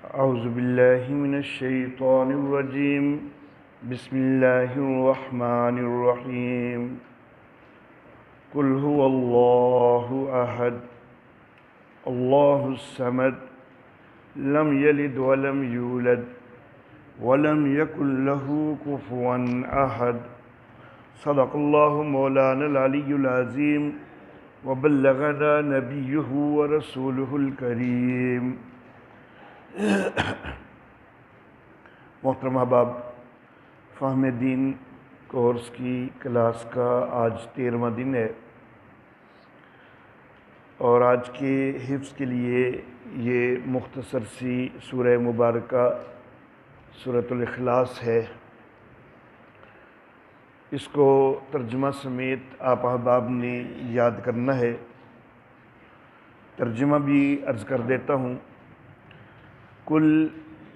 أعوذ بالله من الشيطان الرجيم بسم الله الرحمن الرحيم قل هو الله أحد الله الصمد لم يلد ولم يولد ولم يكن له كفوا أحد صدق الله مولانا العلي العظيم وبلغنا نبيه ورسوله الكريم۔ محترم احباب، فہم دین کورس کی کلاس کا آج 13واں دن ہے، اور آج کے حفظ کے لیے یہ مختصر سی سورہ مبارکہ سورۃ الاخلاص ہے۔ اس کو ترجمہ سمیت آپ احباب نے یاد کرنا ہے۔ ترجمہ بھی عرض کر دیتا ہوں۔ کل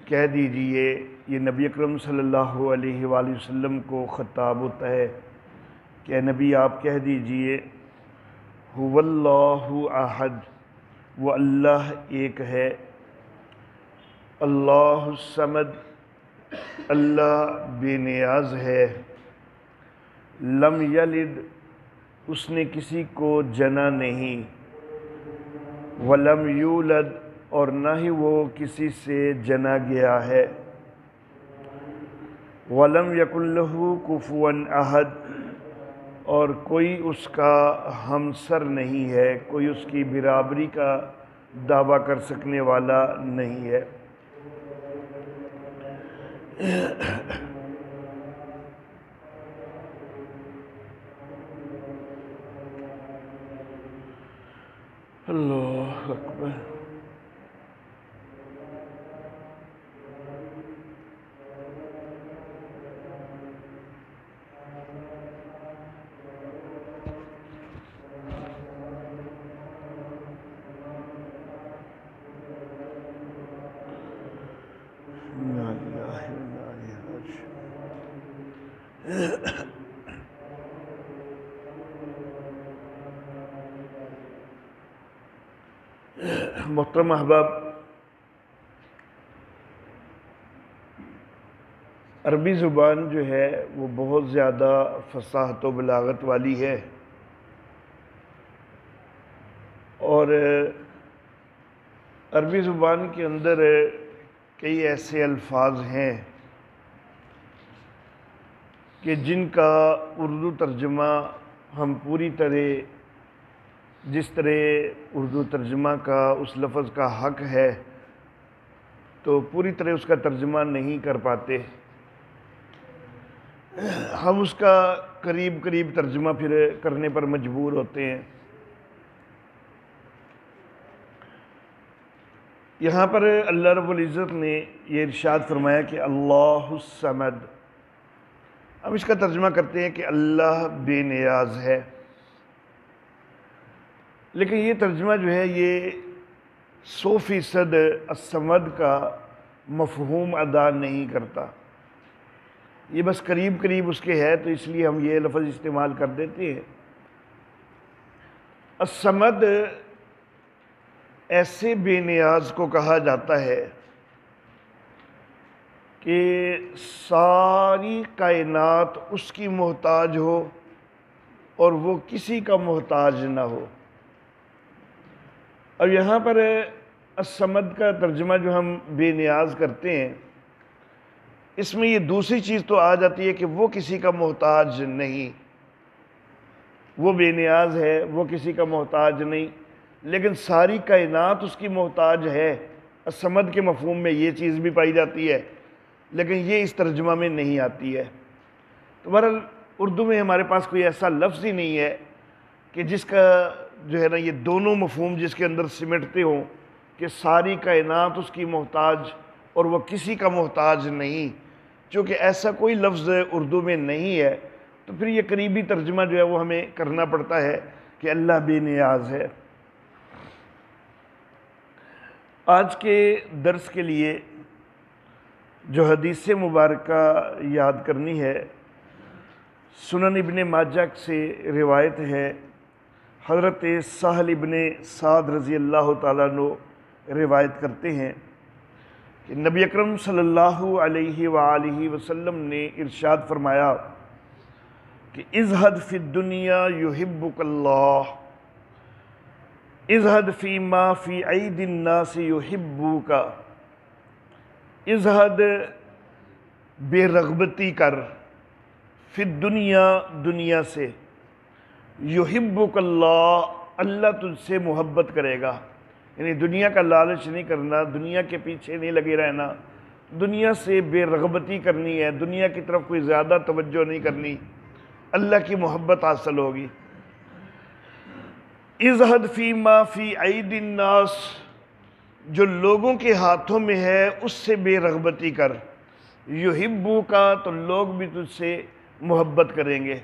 کہہ دیجئے، یہ نبی اکرم صلی اللہ علیہ وآلہ وسلم کو خطاب ہوتا ہے کہ اے نبی آپ کہہ دیجئے هو اللہ احد، وہ اللہ ایک ہے، اللہ الصمد، اللہ بے نیاز ہے، لم یلد، اس نے کسی کو جنا نہیں، ولم یولد، اور نہ ہی وہ کسی سے جنا گیا ہے، وَلَمْ يَكُنْ لَهُ كُفُوًا أَحَدٌ، اور کوئی اس کا ہمسر نہیں ہے، کوئی اس کی برابری کا دعویٰ کر سکنے والا نہیں ہے۔ اللہ اکبر۔ محترم احباب، عربی زبان جو ہے وہ بہت زیادہ فصاحت و بلاغت والی ہے، اور عربی زبان کے اندر کئی ایسے الفاظ ہیں کہ جن کا اردو ترجمہ ہم پوری طرح، جس طرح اردو ترجمہ کا اس لفظ کا حق ہے تو پوری طرح اس کا ترجمہ نہیں کر پاتے۔ ہم اس کا قریب قریب ترجمہ پھر کرنے پر مجبور ہوتے ہیں۔ یہاں پر اللہ رب العزت نے یہ ارشاد فرمایا کہ اللہ الصمد، ہم اس کا ترجمہ کرتے ہیں کہ اللہ بے نیاز ہے، لیکن یہ ترجمہ جو ہے یہ 100% الصمد کا مفہوم ادا نہیں کرتا، یہ بس قریب قریب اس کے ہے، تو اس لیے ہم یہ لفظ استعمال کر دیتے ہیں۔ الصمد ایسے بے نیاز کو کہا جاتا ہے کہ ساری کائنات اس کی محتاج ہو اور وہ کسی کا محتاج نہ ہو۔ اب یہاں پر الصمد کا ترجمہ جو ہم بے نیاز کرتے ہیں، اس میں یہ دوسری چیز تو آ جاتی ہے کہ وہ کسی کا محتاج نہیں، وہ بے نیاز ہے، وہ کسی کا محتاج نہیں، لیکن ساری کائنات اس کی محتاج ہے۔ الصمد کے مفہوم میں یہ چیز بھی پائی جاتی ہے، لیکن یہ اس ترجمہ میں نہیں آتی ہے۔ تو بہرحال اردو میں ہمارے پاس کوئی ایسا لفظ ہی نہیں ہے کہ جس کا جو ہے نا یہ دونوں مفہوم جس کے اندر سمٹتے ہوں کہ ساری کائنات اس کی محتاج اور وہ کسی کا محتاج نہیں۔ چونکہ ایسا کوئی لفظ اردو میں نہیں ہے، تو پھر یہ قریبی ترجمہ جو ہے وہ ہمیں کرنا پڑتا ہے کہ اللہ بے نیاز ہے۔ آج کے درس کے لیے جو حدیث مبارکہ یاد کرنی ہے، سنن ابن ماجہ سے روایت ہے، حضرت سہل ابن سعد رضی اللہ تعالیٰ عنہ روایت کرتے ہیں کہ نبی اکرم صلی اللہ علیہ وآلہ وسلم نے ارشاد فرمایا کہ ازہد فی الدنیا یحبک اللہ، ازہد فی ما فی عید الناس یحبوک، ازہد بے رغبتی کر، فی الدنیا دنیا سے، یحبک اللہ اللہ تجھ سے محبت کرے گا، یعنی دنیا کا لالچ نہیں کرنا، دنیا کے پیچھے نہیں لگے رہنا، دنیا سے بے رغبتی کرنی ہے، دنیا کی طرف کوئی زیادہ توجہ نہیں کرنی، اللہ کی محبت حاصل ہوگی۔ ازہد فی ما فی عید الناس، جو لوگوں کے ہاتھوں میں ہے اس سے بے رغبتی کر، یحبو کا تو لوگ بھی تجھ سے محبت کریں گے۔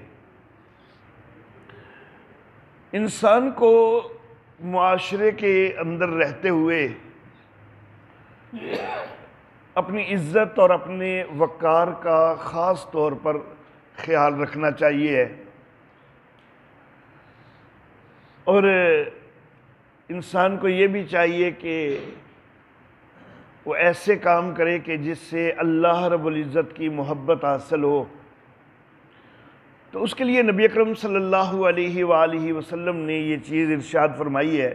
انسان کو معاشرے کے اندر رہتے ہوئے اپنی عزت اور اپنے وقار کا خاص طور پر خیال رکھنا چاہیے، اور انسان کو یہ بھی چاہیے کہ وہ ایسے کام کرے کہ جس سے اللہ رب العزت کی محبت حاصل ہو۔ تو اس کے لیے نبی اکرم صلی اللہ علیہ وآلہ وسلم نے یہ چیز ارشاد فرمائی ہے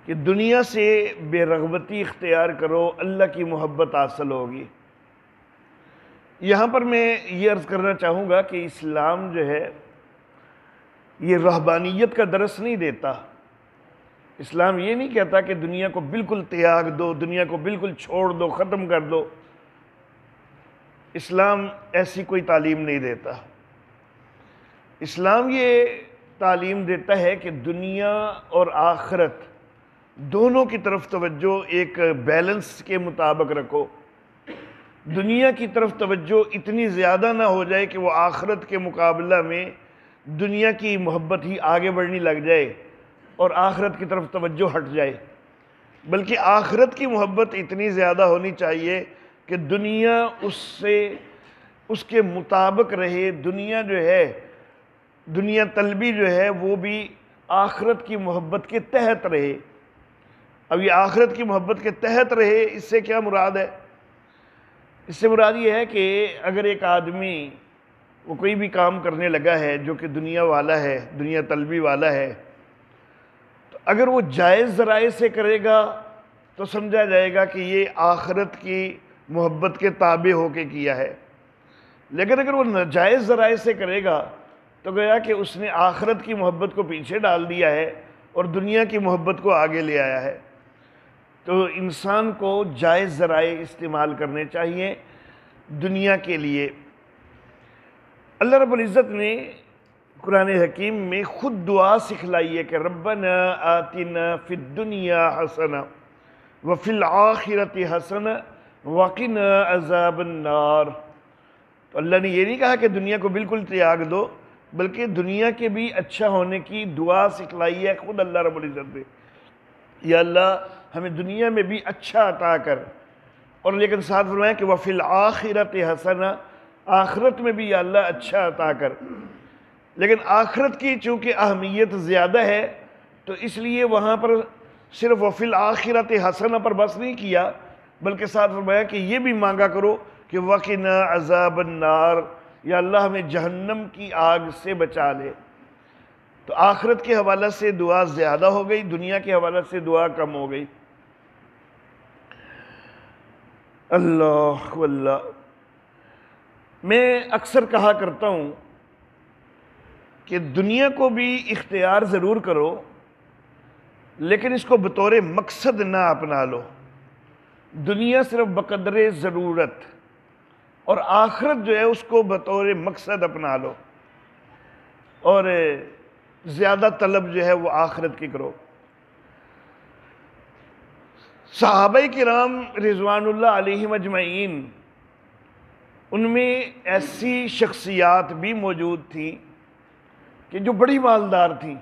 کہ دنیا سے بے رغبتی اختیار کرو، اللہ کی محبت حاصل ہوگی۔ یہاں پر میں یہ عرض کرنا چاہوں گا کہ اسلام جو ہے یہ رہبانیت کا درس نہیں دیتا۔ اسلام یہ نہیں کہتا کہ دنیا کو بالکل تیاگ دو، دنیا کو بالکل چھوڑ دو، ختم کر دو۔ اسلام ایسی کوئی تعلیم نہیں دیتا۔ اسلام یہ تعلیم دیتا ہے کہ دنیا اور آخرت دونوں کی طرف توجہ ایک بیلنس کے مطابق رکھو۔ دنیا کی طرف توجہ اتنی زیادہ نہ ہو جائے کہ وہ آخرت کے مقابلہ میں دنیا کی محبت ہی آگے بڑھنے لگ جائے اور آخرت کی طرف توجہ ہٹ جائے، بلکہ آخرت کی محبت اتنی زیادہ ہونی چاہیے کہ دنیا اس کے مطابق رہے، دنیا جو ہے، دنیا طلبی جو ہے وہ بھی آخرت کی محبت کے تحت رہے۔ اب یہ آخرت کی محبت کے تحت رہے، اس سے کیا مراد ہے؟ اس سے مراد یہ ہے کہ اگر ایک آدمی وہ کوئی بھی کام کرنے لگا ہے جو کہ دنیا والا ہے، دنیا طلبی والا ہے، تو اگر وہ جائز ذرائع سے کرے گا تو سمجھا جائے گا کہ یہ آخرت کی محبت کے تابع ہو کے کیا ہے، لیکن اگر وہ ناجائز ذرائع سے کرے گا تو گویا کہ اس نے آخرت کی محبت کو پیچھے ڈال دیا ہے اور دنیا کی محبت کو آگے لے آیا ہے۔ تو انسان کو جائز ذرائع استعمال کرنے چاہیے دنیا کے لیے۔ اللہ رب العزت نے قرآن حکیم میں خود دعا سکھلائی ہے کہ ربنا آتنا فی الدنیا حسنہ وفی الآخرۃ حسنہ وقنا عذاب النار۔ تو اللہ نے یہ نہیں کہا کہ دنیا کو بالکل تیاگ دو، بلکہ دنیا کے بھی اچھا ہونے کی دعا سکھلائی ہے خود اللہ رب العزت نے۔ یا اللہ ہمیں دنیا میں بھی اچھا عطا کر، اور لیکن ساتھ فرمایا کہ وفی الآخرۃ حسنہ، آخرت میں بھی یا اللہ اچھا عطا کر۔ لیکن آخرت کی چونکہ اہمیت زیادہ ہے تو اس لیے وہاں پر صرف وفی الآخرۃ حسنہ پر بس نہیں کیا، بلکہ ساتھ فرمایا کہ یہ بھی مانگا کرو کہ وقنا عذاب النار، یا اللہ ہمیں جہنم کی آگ سے بچا لے۔ تو آخرت کے حوالہ سے دعا زیادہ ہو گئی، دنیا کے حوالہ سے دعا کم ہو گئی۔ اللہ واللہ، میں اکثر کہا کرتا ہوں کہ دنیا کو بھی اختیار ضرور کرو، لیکن اس کو بطور مقصد نہ اپنا لو۔ دنیا صرف بقدر ضرورت، اور آخرت جو ہے اس کو بطور مقصد اپنا لو، اور زیادہ طلب جو ہے وہ آخرت کی کرو۔ صحابہ کرام رضوان اللہ علیہم اجمعین، ان میں ایسی شخصیات بھی موجود تھیں کہ جو بڑی مالدار تھیں،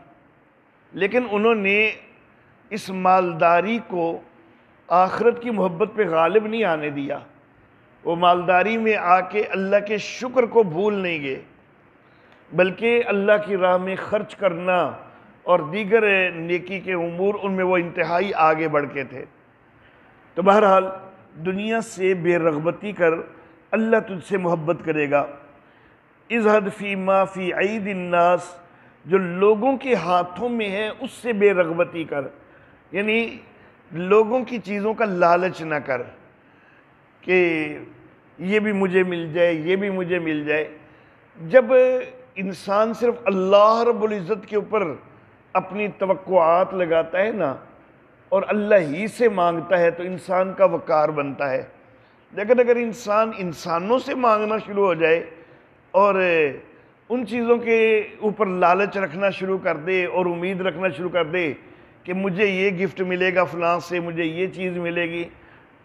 لیکن انہوں نے اس مالداری کو آخرت کی محبت پہ غالب نہیں آنے دیا۔ وہ مالداری میں آ کے اللہ کے شکر کو بھول نہیں گئے، بلکہ اللہ کی راہ میں خرچ کرنا اور دیگر نیکی کے امور ان میں وہ انتہائی آگے بڑھ کے تھے۔ تو بہرحال دنیا سے بے رغبتی کر، اللہ تجھ سے محبت کرے گا۔ ازہد فی ما فی عید الناس، جو لوگوں کے ہاتھوں میں ہے اس سے بے رغبتی کر، یعنی لوگوں کی چیزوں کا لالچ نہ کر کہ یہ بھی مجھے مل جائے، یہ بھی مجھے مل جائے۔ جب انسان صرف اللہ رب العزت کے اوپر اپنی توقعات لگاتا ہے نا اور اللہ ہی سے مانگتا ہے تو انسان کا وقار بنتا ہے۔ لیکن اگر انسان انسانوں سے مانگنا شروع ہو جائے اور ان چیزوں کے اوپر لالچ رکھنا شروع کر دے اور امید رکھنا شروع کر دے کہ مجھے یہ گفٹ ملے گا فلاں سے، مجھے یہ چیز ملے گی،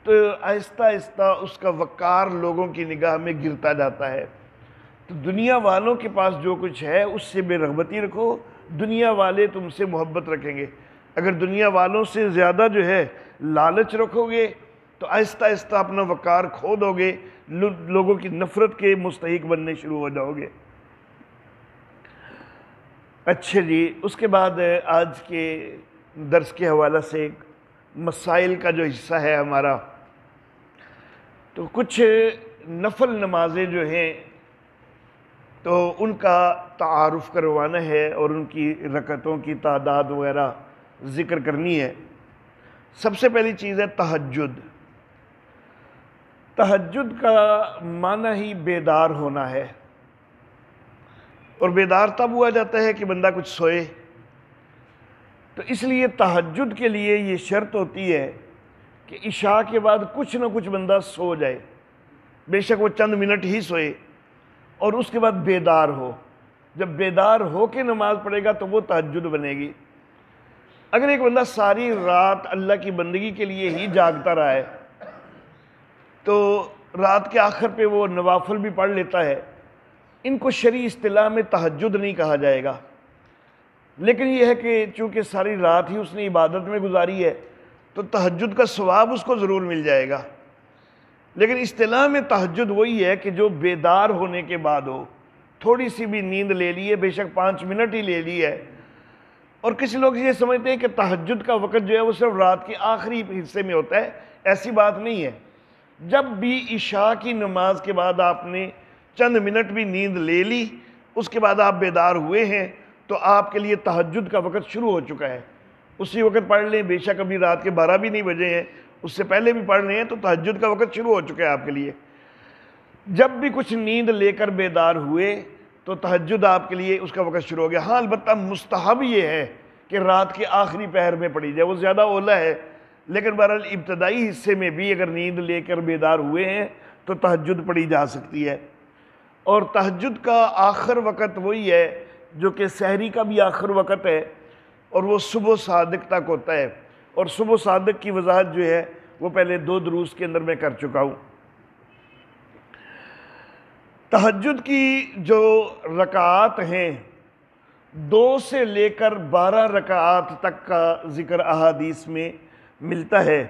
تو آہستہ آہستہ اس کا وقار لوگوں کی نگاہ میں گرتا جاتا ہے۔ تو دنیا والوں کے پاس جو کچھ ہے اس سے بے رغبتی رکھو، دنیا والے تم سے محبت رکھیں گے۔ اگر دنیا والوں سے زیادہ جو ہے لالچ رکھو گے تو آہستہ آہستہ اپنا وقار کھو دو گے، لوگوں کی نفرت کے مستحق بننے شروع ہو جاؤ گے۔ اچھا جی، اس کے بعد آج کے درس کے حوالہ سے مسائل کا جو حصہ ہے ہمارا، تو کچھ نفل نمازیں جو ہیں تو ان کا تعارف کروانا ہے اور ان کی رکعتوں کی تعداد وغیرہ ذکر کرنی ہے۔ سب سے پہلی چیز ہے تہجد۔ تہجد کا معنی ہی بیدار ہونا ہے، اور بیدار تب ہوا جاتا ہے کہ بندہ کچھ سوئے۔ تو اس لیے تہجد کے لیے یہ شرط ہوتی ہے کہ عشاء کے بعد کچھ نہ کچھ بندہ سو جائے، بے شک وہ چند منٹ ہی سوئے، اور اس کے بعد بیدار ہو۔ جب بیدار ہو کے نماز پڑھے گا تو وہ تہجد بنے گی۔ اگر ایک بندہ ساری رات اللہ کی بندگی کے لیے ہی جاگتا رہا ہے تو رات کے آخر پہ وہ نوافل بھی پڑھ لیتا ہے، ان کو شرعی اصطلاح میں تہجد نہیں کہا جائے گا، لیکن یہ ہے کہ چونکہ ساری رات ہی اس نے عبادت میں گزاری ہے تو تہجد کا ثواب اس کو ضرور مل جائے گا۔ لیکن اصطلاح میں تہجد وہی ہے کہ جو بیدار ہونے کے بعد ہو، تھوڑی سی بھی نیند لے لی ہے، بے شک 5 منٹ ہی لے لی ہے۔ اور کسی لوگ یہ سمجھتے ہیں کہ تہجد کا وقت جو ہے وہ صرف رات کے آخری حصے میں ہوتا ہے، ایسی بات نہیں ہے۔ جب بھی عشاء کی نماز کے بعد آپ نے چند منٹ بھی نیند لے لی، اس کے بعد آپ بیدار ہوئے ہیں تو آپ کے لیے تہجد کا وقت شروع ہو چکا ہے۔ اسی وقت پڑھ لیں، بے شک ابھی رات کے 12 بھی نہیں بجے ہیں، اس سے پہلے بھی پڑھ رہے ہیں تو تہجد کا وقت شروع ہو چکا ہے آپ کے لیے۔ جب بھی کچھ نیند لے کر بیدار ہوئے تو تہجد آپ کے لیے اس کا وقت شروع ہو گیا۔ ہاں البتہ مستحب یہ ہے کہ رات کے آخری پہر میں پڑھی جائے، وہ زیادہ اولیٰ ہے، لیکن بہرحال ابتدائی حصے میں بھی اگر نیند لے کر بیدار ہوئے ہیں تو تہجد پڑھی جا سکتی ہے۔ اور تہجد کا آخر وقت وہی ہے جو کہ سحری کا بھی آخر وقت ہے، اور وہ صبح صادق تک ہوتا ہے، اور صبح صادق کی وضاحت جو ہے وہ پہلے 2 دروس کے اندر میں کر چکا ہوں۔ تہجد کی جو رکعات ہیں 2 سے لے کر 12 رکعات تک کا ذکر احادیث میں ملتا ہے۔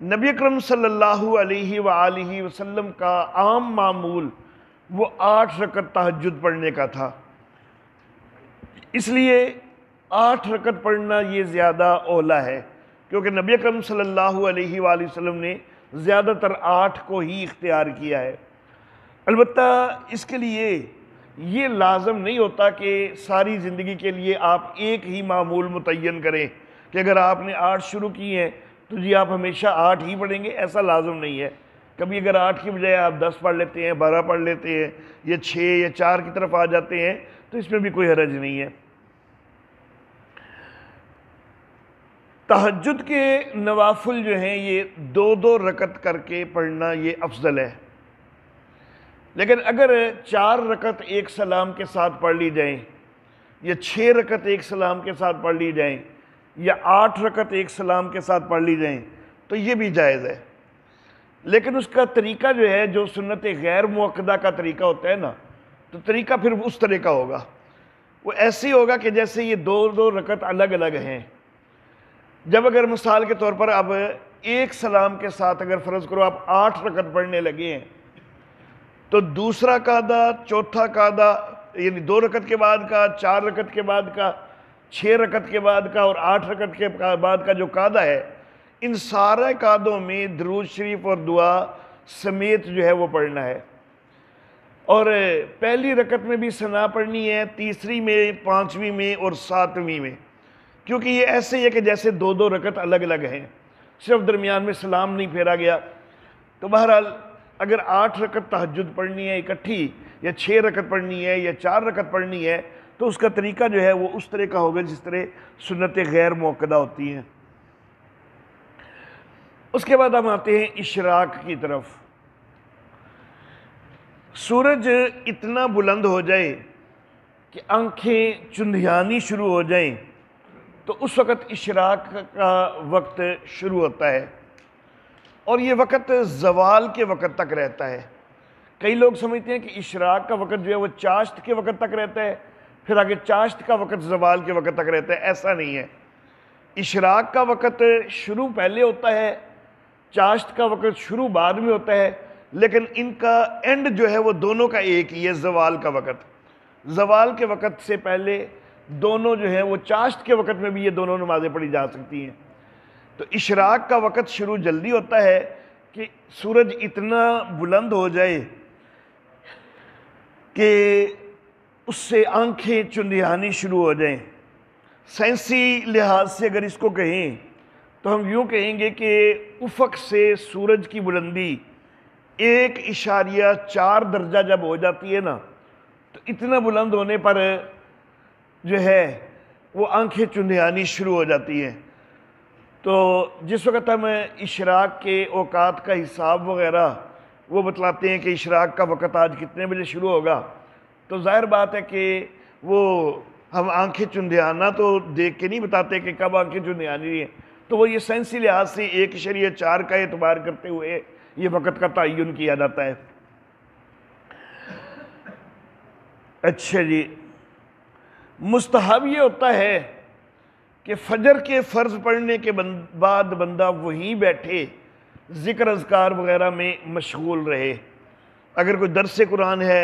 نبی اکرم صلی اللہ علیہ وآلہ وسلم کا عام معمول وہ 8 رکعت تہجد پڑھنے کا تھا، اس لیے 8 رکعت پڑھنا یہ زیادہ اولیٰ ہے، کیونکہ نبی اکرم صلی اللہ علیہ وآلہ وسلم نے زیادہ تر 8 کو ہی اختیار کیا ہے۔ البتہ اس کے لیے یہ لازم نہیں ہوتا کہ ساری زندگی کے لیے آپ ایک ہی معمول متعین کریں کہ اگر آپ نے 8 شروع کی ہیں تو جی آپ ہمیشہ 8 ہی پڑھیں گے، ایسا لازم نہیں ہے۔ کبھی اگر 8 کی بجائے آپ 10 پڑھ لیتے ہیں، 12 پڑھ لیتے ہیں، یا 6 یا 4 کی طرف آ جاتے ہیں تو اس میں بھی کوئی حرج نہیں ہے۔ تہجد کے نوافل جو ہیں یہ 2 رکعت کر کے پڑھنا یہ افضل ہے، لیکن اگر 4 رکعت ایک سلام کے ساتھ پڑھ لی جائیں، یا 6 رکعت ایک سلام کے ساتھ پڑھ لی جائیں، یا 8 رکعت ایک سلام کے ساتھ پڑھ لی جائیں تو یہ بھی جائز ہے۔ لیکن اس کا طریقہ جو ہے جو سنت غیر مؤکدہ کا طریقہ ہوتا ہے نا، تو طریقہ پھر اس طرح کا ہوگا، وہ ایسے ہی ہوگا کہ جیسے یہ 2 رکعت الگ الگ ہیں۔ جب اگر مثال کے طور پر اب ایک سلام کے ساتھ اگر فرض کرو آپ 8 رکعت پڑھنے لگے ہیں تو دوسرا قاعدہ، چوتھا قاعدہ، یعنی 2 رکعت کے بعد کا، 4 رکعت کے بعد کا، 6 رکعت کے بعد کا اور 8 رکعت کے بعد کا جو قاعدہ ہے، ان سارے رکعتوں میں درود شریف اور دعا سمیت جو ہے وہ پڑھنا ہے، اور پہلی رکعت میں بھی ثنا پڑھنی ہے، تیسری میں، پانچویں میں اور ساتویں میں، کیونکہ یہ ایسے ہی ہے کہ جیسے دو دو رکعت الگ الگ ہیں، صرف درمیان میں سلام نہیں پھیرا گیا۔ تو بہرحال اگر 8 رکعت تہجد پڑھنی ہے اکٹھی، یا 6 رکعت پڑھنی ہے، یا 4 رکعت پڑھنی ہے، تو اس کا طریقہ جو ہے وہ اس طرح کا ہوگا جس طرح سنت غیر موقدہ ہوتی ہیں۔ اس کے بعد ہم آتے ہیں اشراق کی طرف۔ سورج اتنا بلند ہو جائے کہ آنکھیں چندھیانی شروع ہو جائیں تو اس وقت اشراق کا وقت شروع ہوتا ہے، اور یہ وقت زوال کے وقت تک رہتا ہے۔ کئی لوگ سمجھتے ہیں کہ اشراق کا وقت جو ہے وہ چاشت کے وقت تک رہتا ہے، پھر آگے چاشت کا وقت زوال کے وقت تک رہتا ہے، ایسا نہیں ہے۔ اشراق کا وقت شروع پہلے ہوتا ہے، چاشت کا وقت شروع بعد میں ہوتا ہے، لیکن ان کا اینڈ جو ہے وہ دونوں کا ایک ہی ہے، زوال کا وقت۔ زوال کے وقت سے پہلے دونوں جو ہیں وہ چاشت کے وقت میں بھی یہ دونوں نمازیں پڑھی جا سکتی ہیں۔ تو اشراق کا وقت شروع جلدی ہوتا ہے کہ سورج اتنا بلند ہو جائے کہ اس سے آنکھیں چندیانی شروع ہو جائیں۔ سائنسی لحاظ سے اگر اس کو کہیں تو ہم یوں کہیں گے کہ افق سے سورج کی بلندی 1.4 درجہ جب ہو جاتی ہے نا، تو اتنا بلند ہونے پر جو ہے وہ آنکھیں چندیانی شروع ہو جاتی ہیں۔ تو جس وقت ہم اشراق کے اوقات کا حساب وغیرہ وہ بتلاتے ہیں کہ اشراق کا وقت آج کتنے بجے شروع ہوگا، تو ظاہر بات ہے کہ وہ ہم آنکھیں چندیانا تو دیکھ کے نہیں بتاتے کہ کب آنکھیں چندیانی ہیں، تو وہ یہ سائنسی لحاظ سے 1.4 کا اعتبار کرتے ہوئے یہ وقت کا تعین کیا جاتا ہے۔ اچھا جی، مستحب یہ ہوتا ہے کہ فجر کے فرض پڑھنے کے بعد بندہ وہیں بیٹھے ذکر اذکار وغیرہ میں مشغول رہے۔ اگر کوئی درس قرآن ہے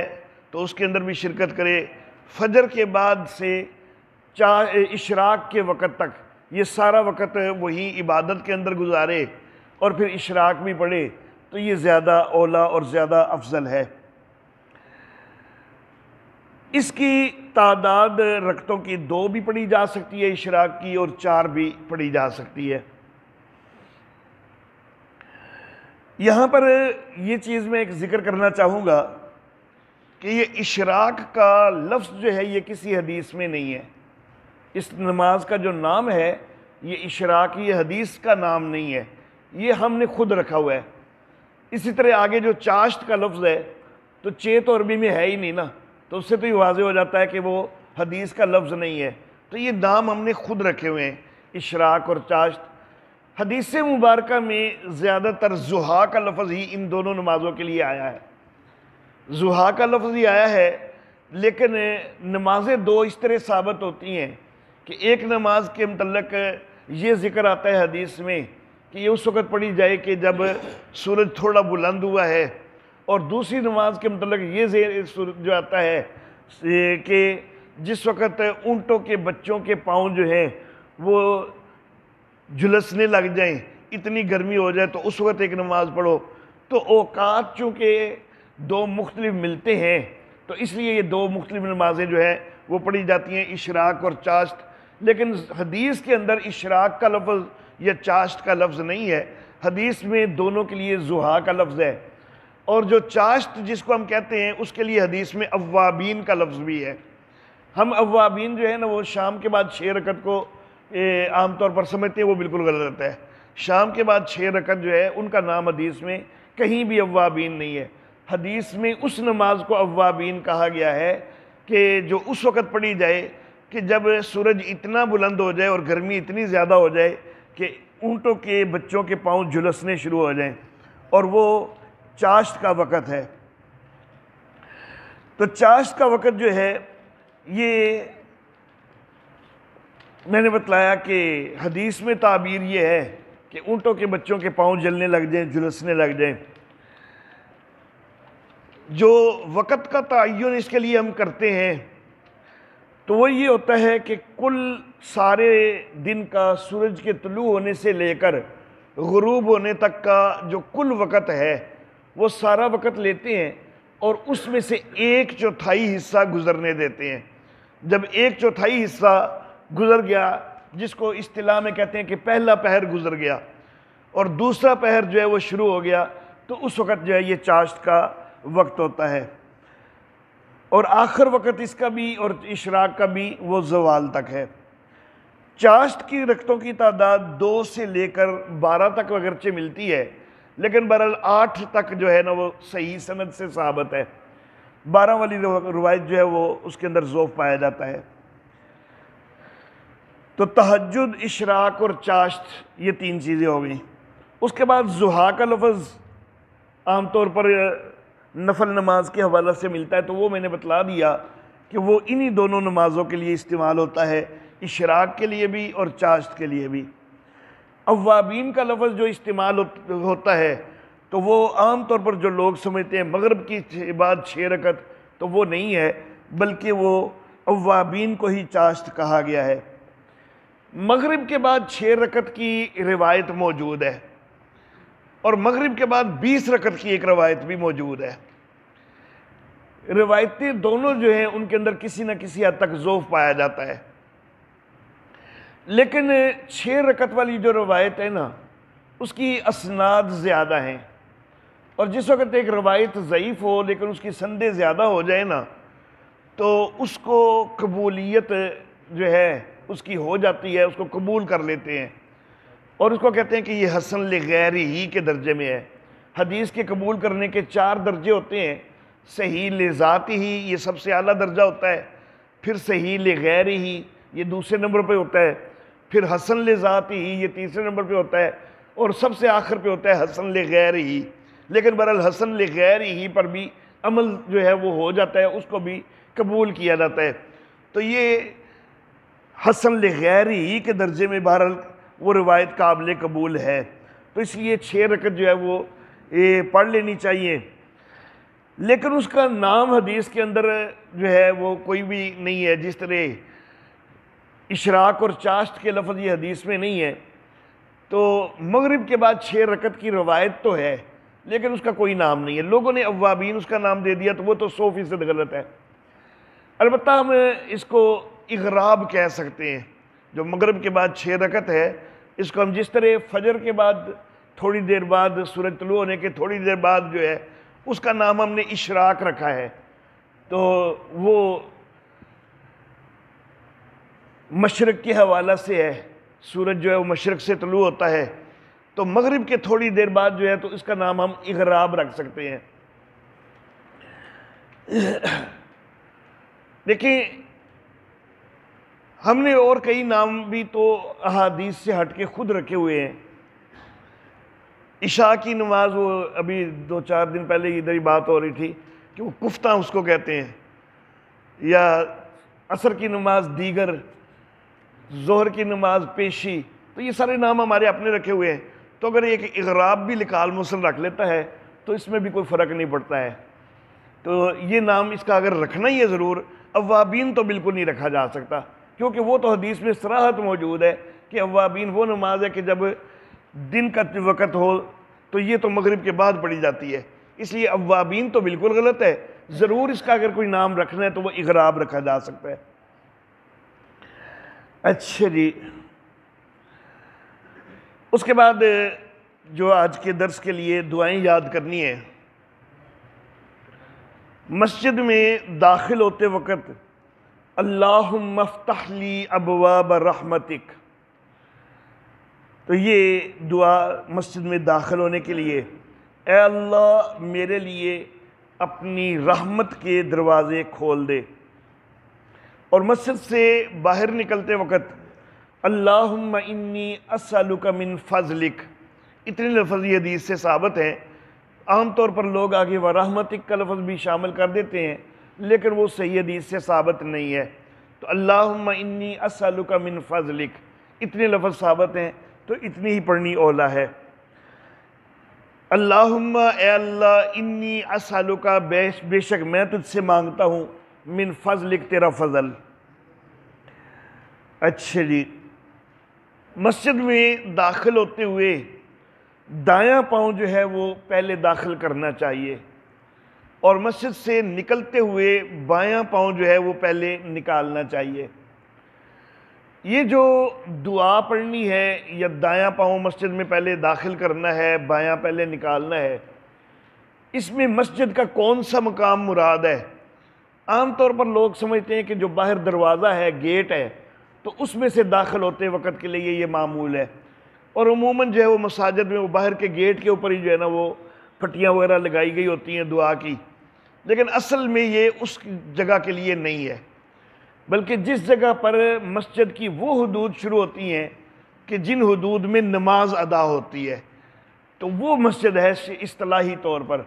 تو اس کے اندر بھی شرکت کرے۔ فجر کے بعد سے اشراق کے وقت تک یہ سارا وقت وہی عبادت کے اندر گزارے اور پھر اشراق بھی پڑھے، تو یہ زیادہ اولا اور زیادہ افضل ہے۔ اس کی تعداد رکعتوں کی 2 بھی پڑھی جا سکتی ہے اشراق کی، اور 4 بھی پڑھی جا سکتی ہے۔ یہاں پر یہ چیز میں ایک ذکر کرنا چاہوں گا کہ یہ اشراق کا لفظ جو ہے یہ کسی حدیث میں نہیں ہے۔ اس نماز کا جو نام ہے یہ اشراق، یہ حدیث کا نام نہیں ہے، یہ ہم نے خود رکھا ہوا ہے۔ اسی طرح آگے جو چاشت کا لفظ ہے تو تو عربی میں ہے ہی نہیں نا، تو اس سے تو یہ واضح ہو جاتا ہے کہ وہ حدیث کا لفظ نہیں ہے، تو یہ نام ہم نے خود رکھے ہوئے ہیں، اشراق اور چاشت۔ حدیث مبارکہ میں زیادہ تر ضحیٰ کا لفظ ہی ان دونوں نمازوں کے لیے آیا ہے، ضحیٰ کا لفظ ہی آیا ہے، لیکن نمازیں 2 اس طرح ثابت ہوتی ہیں کہ ایک نماز کے متعلق یہ ذکر آتا ہے حدیث میں کہ یہ اس وقت پڑھی جائے کہ جب سورج تھوڑا بلند ہوا ہے، اور دوسری نماز کے متعلق یہ جو آتا ہے کہ جس وقت اونٹوں کے بچوں کے پاؤں جو ہیں وہ جھلسنے لگ جائیں، اتنی گرمی ہو جائے، تو اس وقت ایک نماز پڑھو۔ تو اوقات چونکہ 2 مختلف ملتے ہیں تو اس لیے یہ 2 مختلف نمازیں جو ہیں وہ پڑھی جاتی ہیں، اشراق اور چاشت۔ لیکن حدیث کے اندر اشراق کا لفظ یا چاشت کا لفظ نہیں ہے، حدیث میں دونوں کے لیے ضحیٰ کا لفظ ہے، اور جو چاشت جس کو ہم کہتے ہیں اس کے لیے حدیث میں اوابین کا لفظ بھی ہے۔ ہم اوابین جو ہے نا وہ شام کے بعد 6 رکعت کو عام طور پر سمجھتے ہیں، وہ بالکل غلط ہے۔ شام کے بعد 6 رکعت جو ہے ان کا نام حدیث میں کہیں بھی اوابین نہیں ہے۔ حدیث میں اس نماز کو اوابین کہا گیا ہے کہ جو اس وقت پڑھی جائے کہ جب سورج اتنا بلند ہو جائے اور گرمی اتنی زیادہ ہو جائے کہ اونٹوں کے بچوں کے پاؤں جھلسنے شروع ہو جائیں، اور وہ چاشت کا وقت ہے۔ تو چاشت کا وقت جو ہے یہ میں نے بتلایا کہ حدیث میں تعبیر یہ ہے کہ اونٹوں کے بچوں کے پاؤں جلنے لگ جائیں، جھلسنے لگ جائیں۔ جو وقت کا تعین اس کے لیے ہم کرتے ہیں تو وہ یہ ہوتا ہے کہ کل سارے دن کا سورج کے طلوع ہونے سے لے کر غروب ہونے تک کا جو کل وقت ہے وہ سارا وقت لیتے ہیں اور اس میں سے 1/4 حصہ گزرنے دیتے ہیں۔ جب 1/4 حصہ گزر گیا، جس کو اصطلاح میں کہتے ہیں کہ پہلا پہر گزر گیا اور دوسرا پہر جو ہے وہ شروع ہو گیا، تو اس وقت جو ہے یہ چاشت کا وقت ہوتا ہے۔ اور آخر وقت اس کا بھی اور اشراق کا بھی وہ زوال تک ہے۔ چاشت کی رکعتوں کی تعداد 2 سے لے کر 12 تک اگرچہ ملتی ہے، لیکن بہرحال 8 تک جو ہے نا وہ صحیح سند سے ثابت ہے۔ 12 والی روایت جو ہے وہ اس کے اندر ضعف پایا جاتا ہے۔ تو تہجد، اشراق اور چاشت یہ 3 چیزیں ہو گئیں۔ اس کے بعد ضحیٰ کا لفظ عام طور پر نفل نماز کے حوالے سے ملتا ہے، تو وہ میں نے بتلا دیا کہ وہ انہی دونوں نمازوں کے لیے استعمال ہوتا ہے، اشراق کے لیے بھی اور چاشت کے لیے بھی۔ اوابین کا لفظ جو استعمال ہوتا ہے تو وہ عام طور پر جو لوگ سمجھتے ہیں مغرب کی بعد 6 رکعت، تو وہ نہیں ہے، بلکہ وہ اوابین کو ہی چاشت کہا گیا ہے۔ مغرب کے بعد 6 رکعت کی روایت موجود ہے اور مغرب کے بعد 20 رکعت کی ایک روایت بھی موجود ہے۔ روایتیں دونوں جو ہیں ان کے اندر کسی نہ کسی حد تک ضعف پایا جاتا ہے، لیکن 6 رکعت والی جو روایت ہے نا اس کی اسناد زیادہ ہیں، اور جس وقت ایک روایت ضعیف ہو لیکن اس کی سندیں زیادہ ہو جائے نا تو اس کو قبولیت جو ہے اس کی ہو جاتی ہے، اس کو قبول کر لیتے ہیں اور اس کو کہتے ہیں کہ یہ حسن لغیر ہی کے درجے میں ہے۔ حدیث کے قبول کرنے کے 4 درجے ہوتے ہیں۔ صحیح لذات ہی یہ سب سے اعلیٰ درجہ ہوتا ہے، پھر صحیح لغیر ہی یہ دوسرے نمبر پہ ہوتا ہے، پھر حسن لذات ہی یہ تیسرے نمبر پہ ہوتا ہے، اور سب سے آخر پہ ہوتا ہے حسن لغیر ہی۔ لیکن بہرحال حسن لغیر ہی پر بھی عمل جو ہے وہ ہو جاتا ہے، اس کو بھی قبول کیا جاتا ہے۔ تو یہ حسن لغیر ہی کے درجے میں بہرحال وہ روایت قابل قبول ہے، تو اس لیے 6 رکعت جو ہے وہ پڑھ لینی چاہیے۔ لیکن اس کا نام حدیث کے اندر جو ہے وہ کوئی بھی نہیں ہے، جس طرح اشراق اور چاشت کے لفظ یہ حدیث میں نہیں ہے، تو مغرب کے بعد 6 رکعت کی روایت تو ہے لیکن اس کا کوئی نام نہیں ہے۔ لوگوں نے اوابین اس کا نام دے دیا تو وہ تو 100% غلط ہے۔ البتہ ہم اس کو اغراب کہہ سکتے ہیں، جو مغرب کے بعد 6 رکعت ہے، اس کو ہم جس طرح فجر کے بعد تھوڑی دیر بعد سورج طلوع ہونے کے تھوڑی دیر بعد جو ہے اس کا نام ہم نے اشراق رکھا ہے، تو وہ مشرق کے حوالہ سے ہے، سورج جو ہے وہ مشرق سے طلوع ہوتا ہے، تو مغرب کے تھوڑی دیر بعد جو ہے تو اس کا نام ہم اغراب رکھ سکتے ہیں۔ دیکھیں ہم نے اور کئی نام بھی تو احادیث سے ہٹ کے خود رکھے ہوئے ہیں۔ عشاء کی نماز، وہ ابھی 2-4 دن پہلے ادھر ہی بات ہو رہی تھی کہ وہ کفتہ اس کو کہتے ہیں، یا عصر کی نماز دیگر، ظہر کی نماز پیشی، تو یہ سارے نام ہمارے اپنے رکھے ہوئے ہیں۔ تو اگر ایک اغراب بھی لکال مسلم رکھ لیتا ہے تو اس میں بھی کوئی فرق نہیں پڑتا ہے۔ تو یہ نام اس کا اگر رکھنا ہی ہے ضرور، اوابین تو بالکل نہیں رکھا جا سکتا، کیونکہ وہ تو حدیث میں صراحت موجود ہے کہ اوابین وہ نماز ہے کہ جب دن کا وقت ہو، تو یہ تو مغرب کے بعد پڑھی جاتی ہے، اس لیے اوابین تو بالکل غلط ہے۔ ضرور اس کا اگر کوئی نام رکھنا ہے تو وہ اغراب رکھا جا سکتا ہے۔ اچھا جی، اس کے بعد جو آج کے درس کے لیے دعائیں یاد کرنی ہیں، مسجد میں داخل ہوتے وقت اللہم افتح لی ابواب رحمتک، تو یہ دعا مسجد میں داخل ہونے کے لیے، اے اللہ میرے لیے اپنی رحمت کے دروازے کھول دے۔ اور مسجد سے باہر نکلتے وقت اللہم انی اسألک من فضلک، اتنے لفظ یہ حدیث سے ثابت ہیں۔ عام طور پر لوگ آگے ورحمتک کا لفظ بھی شامل کر دیتے ہیں، لیکن وہ صحیح حدیث سے ثابت نہیں ہے۔ تو اللہم انی اسألک من فضلک، اتنے لفظ ثابت ہیں تو اتنی ہی پڑھنی اولا ہے۔ اللہم اے اللہ، انی اسألک بے شک میں تجھ سے مانگتا ہوں، من فضلک تیرا فضل۔ اچھا جی، مسجد میں داخل ہوتے ہوئے دایاں پاؤں جو ہے وہ پہلے داخل کرنا چاہیے، اور مسجد سے نکلتے ہوئے بایاں پاؤں جو ہے وہ پہلے نکالنا چاہیے۔ یہ جو دعا پڑھنی ہے یا دایاں پاؤں مسجد میں پہلے داخل کرنا ہے، بایاں پہلے نکالنا ہے، اس میں مسجد کا کون سا مقام مراد ہے؟ عام طور پر لوگ سمجھتے ہیں کہ جو باہر دروازہ ہے، گیٹ ہے، تو اس میں سے داخل ہوتے وقت کے لیے یہ معمول ہے، اور عموماً جو ہے وہ مساجد میں وہ باہر کے گیٹ کے اوپر ہی جو ہے نا وہ پٹیاں وغیرہ لگائی گئی ہوتی ہیں دعا کی، لیکن اصل میں یہ اس جگہ کے لیے نہیں ہے، بلکہ جس جگہ پر مسجد کی وہ حدود شروع ہوتی ہیں کہ جن حدود میں نماز ادا ہوتی ہے، تو وہ مسجد ہے اصطلاحی طور پر،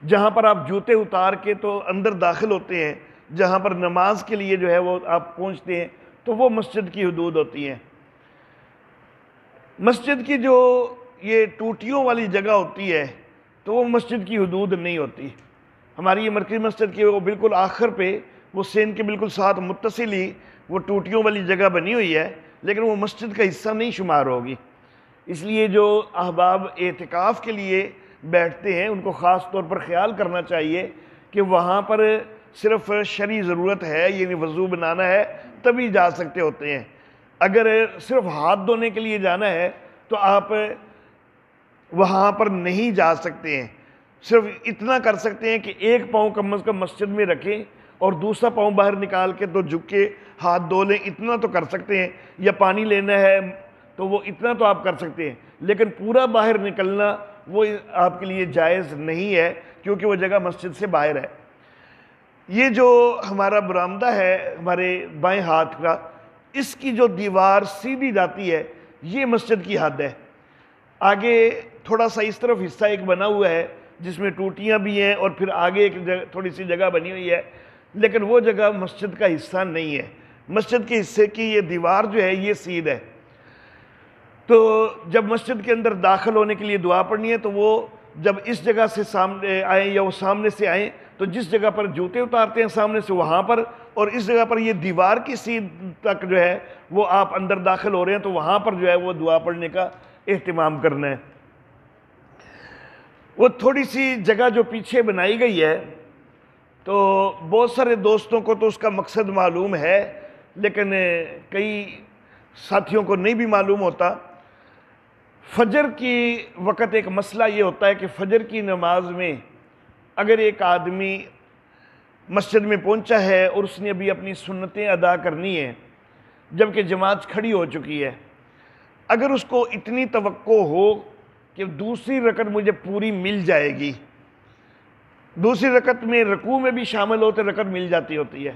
جہاں پر آپ جوتے اتار کے تو اندر داخل ہوتے ہیں، جہاں پر نماز کے لیے جو ہے وہ آپ پہنچتے ہیں، تو وہ مسجد کی حدود ہوتی ہیں۔ مسجد کی جو یہ ٹوٹیوں والی جگہ ہوتی ہے تو وہ مسجد کی حدود نہیں ہوتی۔ ہماری یہ مرکزی مسجد کی وہ بالکل آخر پہ وہ سین کے بالکل ساتھ متصل ہی وہ ٹوٹیوں والی جگہ بنی ہوئی ہے، لیکن وہ مسجد کا حصہ نہیں شمار ہوگی۔ اس لیے جو احباب اعتکاف کے لیے بیٹھتے ہیں ان کو خاص طور پر خیال کرنا چاہیے کہ وہاں پر صرف شرعی ضرورت ہے، یعنی وضو بنانا ہے تبھی جا سکتے ہوتے ہیں۔ اگر صرف ہاتھ دھونے کے لیے جانا ہے تو آپ وہاں پر نہیں جا سکتے ہیں، صرف اتنا کر سکتے ہیں کہ ایک پاؤں کم از کم مسجد میں رکھیں اور دوسرا پاؤں باہر نکال کے تو جھک کے ہاتھ دھو لیں، اتنا تو کر سکتے ہیں، یا پانی لینا ہے تو وہ اتنا تو آپ کر سکتے ہیں، لیکن پورا باہر نکلنا وہ آپ کے لیے جائز نہیں ہے، کیونکہ وہ جگہ مسجد سے باہر ہے۔ یہ جو ہمارا برآمدہ ہے ہمارے بائیں ہاتھ کا، اس کی جو دیوار سیدھی جاتی ہے یہ مسجد کی حد ہے۔ آگے تھوڑا سا اس طرف حصہ ایک بنا ہوا ہے جس میں ٹوٹیاں بھی ہیں، اور پھر آگے ایک تھوڑی سی جگہ بنی ہوئی ہے، لیکن وہ جگہ مسجد کا حصہ نہیں ہے۔ مسجد کے حصے کی یہ دیوار جو ہے یہ سیدھ ہے، تو جب مسجد کے اندر داخل ہونے کے لیے دعا پڑھنی ہے تو وہ جب اس جگہ سے سامنے آئیں یا وہ سامنے سے آئیں تو جس جگہ پر جوتے اتارتے ہیں سامنے سے وہاں پر، اور اس جگہ پر یہ دیوار کی سیدھ تک جو ہے وہ آپ اندر داخل ہو رہے ہیں تو وہاں پر جو ہے وہ دعا پڑھنے کا اہتمام کرنا ہے۔ وہ تھوڑی سی جگہ جو پیچھے بنائی گئی ہے تو بہت سارے دوستوں کو تو اس کا مقصد معلوم ہے، لیکن کئی ساتھیوں کو نہیں بھی معلوم ہوتا۔ فجر کی وقت ایک مسئلہ یہ ہوتا ہے کہ فجر کی نماز میں اگر ایک آدمی مسجد میں پہنچا ہے اور اس نے ابھی اپنی سنتیں ادا کرنی ہیں جبکہ جماعت کھڑی ہو چکی ہے، اگر اس کو اتنی توقع ہو کہ دوسری رکعت مجھے پوری مل جائے گی، دوسری رکعت میں رکوع میں بھی شامل ہوتے رکعت مل جاتی ہوتی ہے۔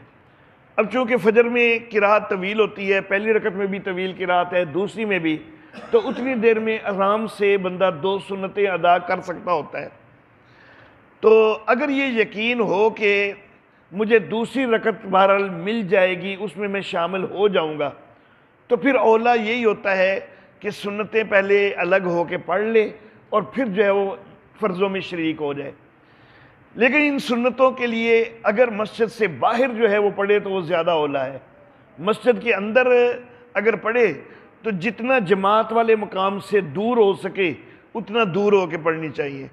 اب چونکہ فجر میں قرات طویل ہوتی ہے، پہلی رکعت میں بھی طویل قرات ہے، دوسری میں بھی، تو اتنی دیر میں آرام سے بندہ 2 سنتیں ادا کر سکتا ہوتا ہے۔ تو اگر یہ یقین ہو کہ مجھے دوسری رکعت بہرحال مل جائے گی، اس میں شامل ہو جاؤں گا، تو پھر اولا یہی ہوتا ہے کہ سنتیں پہلے الگ ہو کے پڑھ لے اور پھر جو ہے وہ فرضوں میں شریک ہو جائے۔ لیکن ان سنتوں کے لیے اگر مسجد سے باہر جو ہے وہ پڑھے تو وہ زیادہ اولا ہے۔ مسجد کے اندر اگر پڑھے تو جتنا جماعت والے مقام سے دور ہو سکے اتنا دور ہو کے پڑھنی چاہیے،